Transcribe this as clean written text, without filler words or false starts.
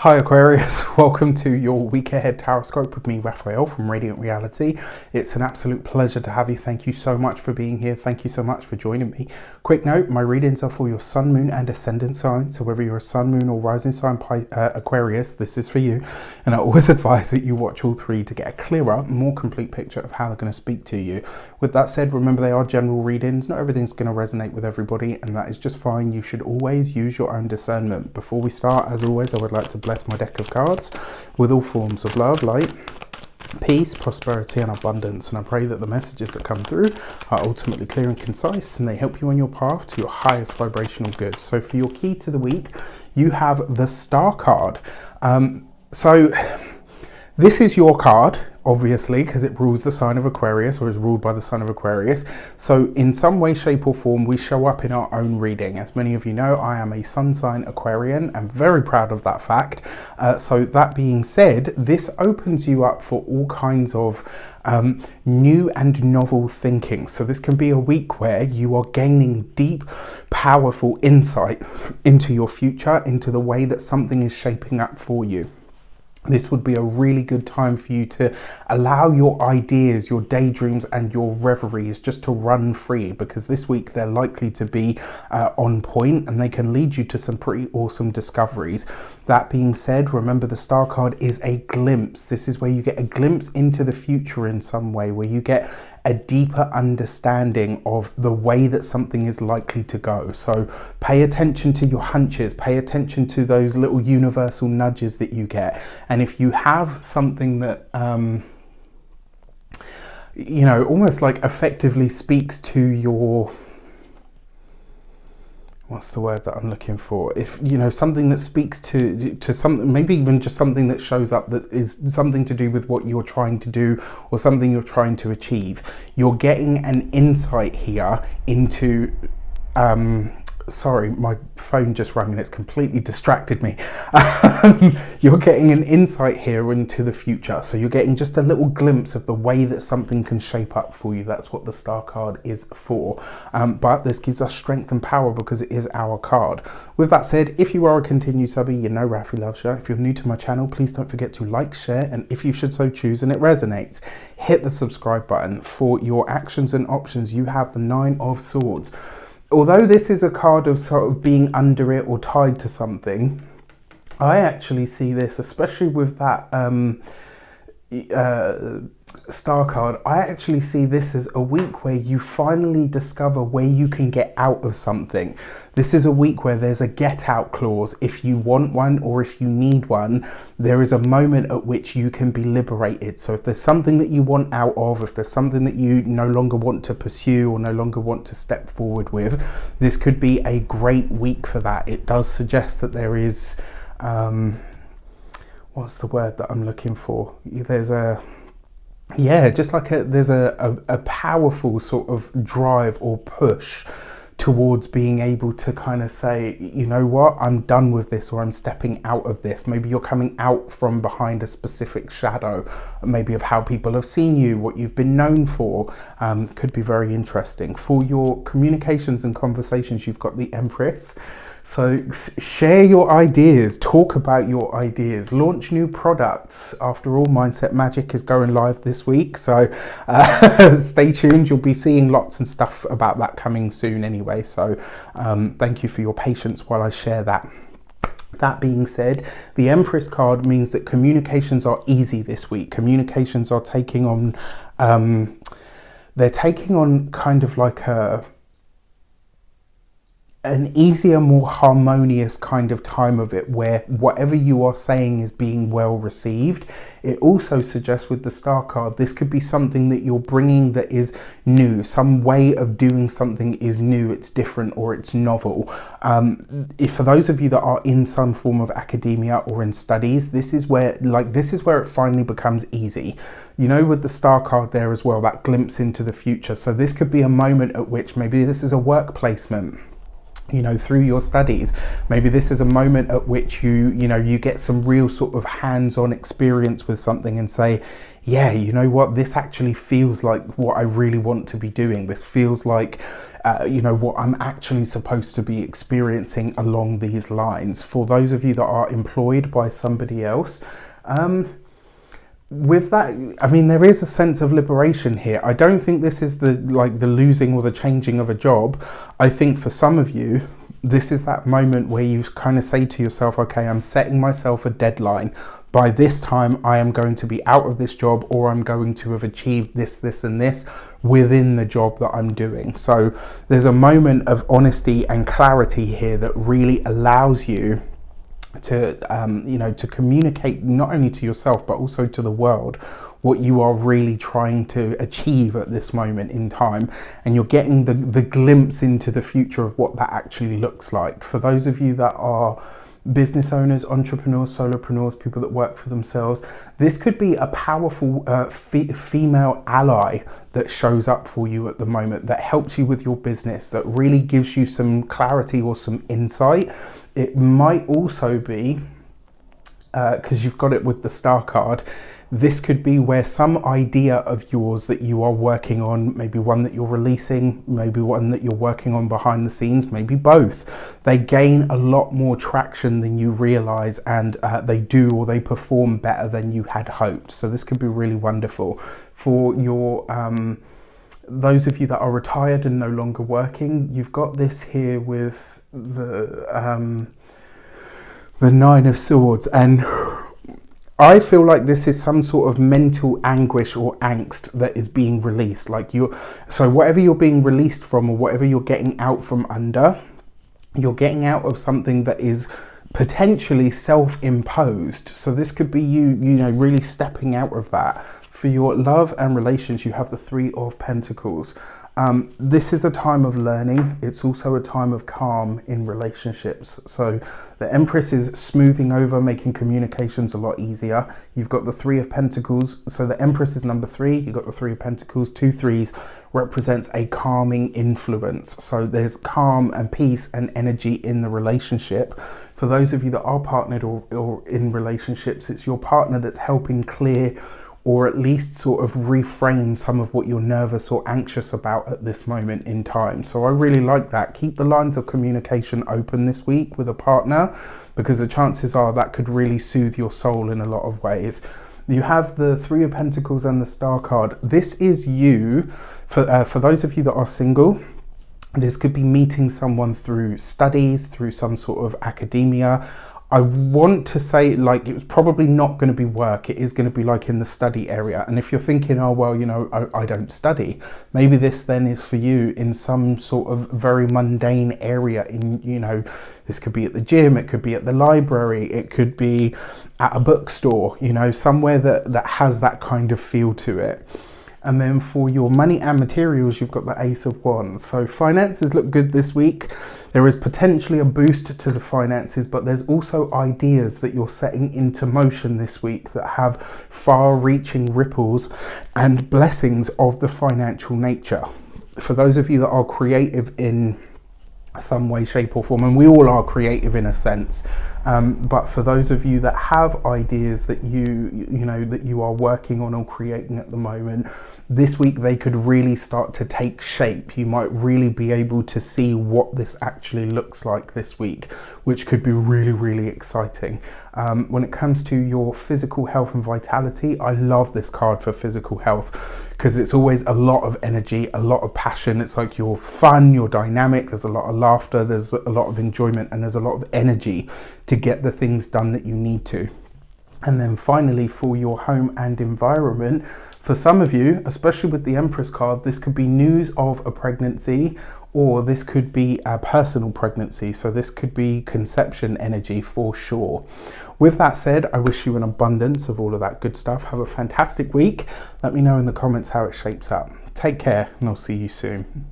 Hi Aquarius, welcome to your week ahead tarot with me, Raphael from Radiant Reality. It's an absolute pleasure to have you. Thank you so much for being here. Thank you so much for joining me. Quick note, my readings are for your sun, moon and ascendant sign. So whether you're a sun, moon or rising sign Aquarius, this is for you. And I always advise that you watch all three to get a clearer, more complete picture of how they're going to speak to you. With that said, remember they are general readings. Not everything's going to resonate with everybody, and that is just fine. You should always use your own discernment. Before we start, as always, I would like to bless my deck of cards with all forms of love, light, peace, prosperity and abundance, and I pray that the messages that come through are ultimately clear and concise and they help you on your path to your highest vibrational good. So for your key to the week, you have the Star card. So this is your card, obviously, because it rules the sign of Aquarius, or is ruled by the sign of Aquarius. So in some way, shape or form, we show up in our own reading. As many of you know, I am a sun sign Aquarian. I'm very proud of that fact. So that being said, this opens you up for all kinds of new and novel thinking. So this can be a week where you are gaining deep, powerful insight into your future, into the way that something is shaping up for you. This would be a really good time for you to allow your ideas, your daydreams and your reveries just to run free, because this week they're likely to be on point and they can lead you to some pretty awesome discoveries. That being said, remember the Star card is a glimpse. This is where you get a glimpse into the future in some way, where you get a deeper understanding of the way that something is likely to go. So pay attention to your hunches, pay attention to those little universal nudges that you get. And if you have something that, you know, almost like effectively speaks to your, what's the word that I'm looking for? If, you know, something that speaks to something, maybe even just something that shows up that is something to do with what you're trying to do or something you're trying to achieve. You're getting an insight here into, sorry, my phone just rang and it's completely distracted me. You're getting an insight here into the future. So you're getting just a little glimpse of the way that something can shape up for you. That's what the Star card is for. But this gives us strength and power because it is our card. With that said, if you are a continued subby, you know Rafi loves you. If you're new to my channel, please don't forget to like, share, and if you should so choose and it resonates, hit the subscribe button. For your actions and options, you have the Nine of Swords. Although this is a card of sort of being under it or tied to something, I actually see this, especially with that Star card, I actually see this as a week where you finally discover where you can get out of something. This is a week where there's a get out clause. If you want one or if you need one, there is a moment at which you can be liberated. So if there's something that you want out of, if there's something that you no longer want to pursue or no longer want to step forward with, this could be a great week for that. It does suggest that there is, what's the word that I'm looking for? There's a, yeah, just like there's a powerful sort of drive or push towards being able to kind of say, you know what, I'm done with this, or I'm stepping out of this. Maybe you're coming out from behind a specific shadow, maybe of how people have seen you, what you've been known for. Could be very interesting. For your communications and conversations, you've got the Empress. So share your ideas, talk about your ideas, launch new products. After all, Mindset Magic is going live this week, so stay tuned. You'll be seeing lots and stuff about that coming soon anyway. So thank you for your patience while I share that. That being said, the Empress card means that communications are easy this week. Communications are taking on, they're taking on kind of like an easier, more harmonious kind of time of it, where whatever you are saying is being well received. It also suggests with the Star card, this could be something that you're bringing that is new. Some way of doing something is new, it's different, or it's novel. If for those of you that are in some form of academia or in studies, this is where it finally becomes easy. You know, with the Star card there as well, that glimpse into the future. So this could be a moment at which maybe this is a work placement, you know, through your studies. Maybe this is a moment at which you get some real sort of hands-on experience with something and say, yeah, you know what, this actually feels like what I really want to be doing. This feels like what I'm actually supposed to be experiencing along these lines. For those of you that are employed by somebody else, with that, I mean, there is a sense of liberation here. I don't think this is the losing or the changing of a job. I think for some of you, this is that moment where you kind of say to yourself, okay, I'm setting myself a deadline. By this time, I am going to be out of this job, or I'm going to have achieved this, this, and this within the job that I'm doing. So there's a moment of honesty and clarity here that really allows you to, to communicate not only to yourself, but also to the world, what you are really trying to achieve at this moment in time. And you're getting the glimpse into the future of what that actually looks like. For those of you that are business owners, entrepreneurs, solopreneurs, people that work for themselves, this could be a powerful female ally that shows up for you at the moment, that helps you with your business, that really gives you some clarity or some insight. It might also be, because you've got it with the Star card, this could be where some idea of yours that you are working on, maybe one that you're releasing, maybe one that you're working on behind the scenes, maybe both, they gain a lot more traction than you realize, and they perform better than you had hoped. So this could be really wonderful for your those of you that are retired and no longer working. You've got this here with the Nine of Swords, and I feel like this is some sort of mental anguish or angst that is being released. So whatever you're being released from, or whatever you're getting out from under, you're getting out of something that is potentially self-imposed. So this could be you really stepping out of that. For your love and relations, you have the Three of Pentacles. This is a time of learning. It's also a time of calm in relationships. So the Empress is smoothing over, making communications a lot easier. You've got the Three of Pentacles. So the Empress is number 3. You've got the Three of Pentacles. 2 3s represents a calming influence. So there's calm and peace and energy in the relationship. For those of you that are partnered or in relationships, it's your partner that's helping clear, or at least sort of reframe some of what you're nervous or anxious about at this moment in time. So I really like that. Keep the lines of communication open this week with a partner, because the chances are that could really soothe your soul in a lot of ways. You have the Three of Pentacles and the Star card. This is you. For those of you that are single, this could be meeting someone through studies, through some sort of academia. I want to say it's probably not going to be work. It is going to be in the study area. And if you're thinking, oh, well, I don't study, maybe this then is for you in some sort of very mundane area this could be at the gym, it could be at the library, it could be at a bookstore, somewhere that has that kind of feel to it. And then for your money and materials, you've got the Ace of Wands. So finances look good this week. There is potentially a boost to the finances, but there's also ideas that you're setting into motion this week that have far-reaching ripples and blessings of the financial nature. For those of you that are creative in some way, shape or form, and we all are creative in a sense, but for those of you that have ideas that you are working on or creating at the moment, this week they could really start to take shape. You might really be able to see what this actually looks like this week, which could be really, really exciting. When it comes to your physical health and vitality, I love this card for physical health, because it's always a lot of energy, a lot of passion. It's like you're fun, you're dynamic, there's a lot of laughter, there's a lot of enjoyment, and there's a lot of energy to get the things done that you need to. And then finally, for your home and environment, for some of you, especially with the Empress card, this could be news of a pregnancy, or this could be a personal pregnancy. So this could be conception energy for sure. With that said, I wish you an abundance of all of that good stuff. Have a fantastic week. Let me know in the comments how it shapes up. Take care, and I'll see you soon.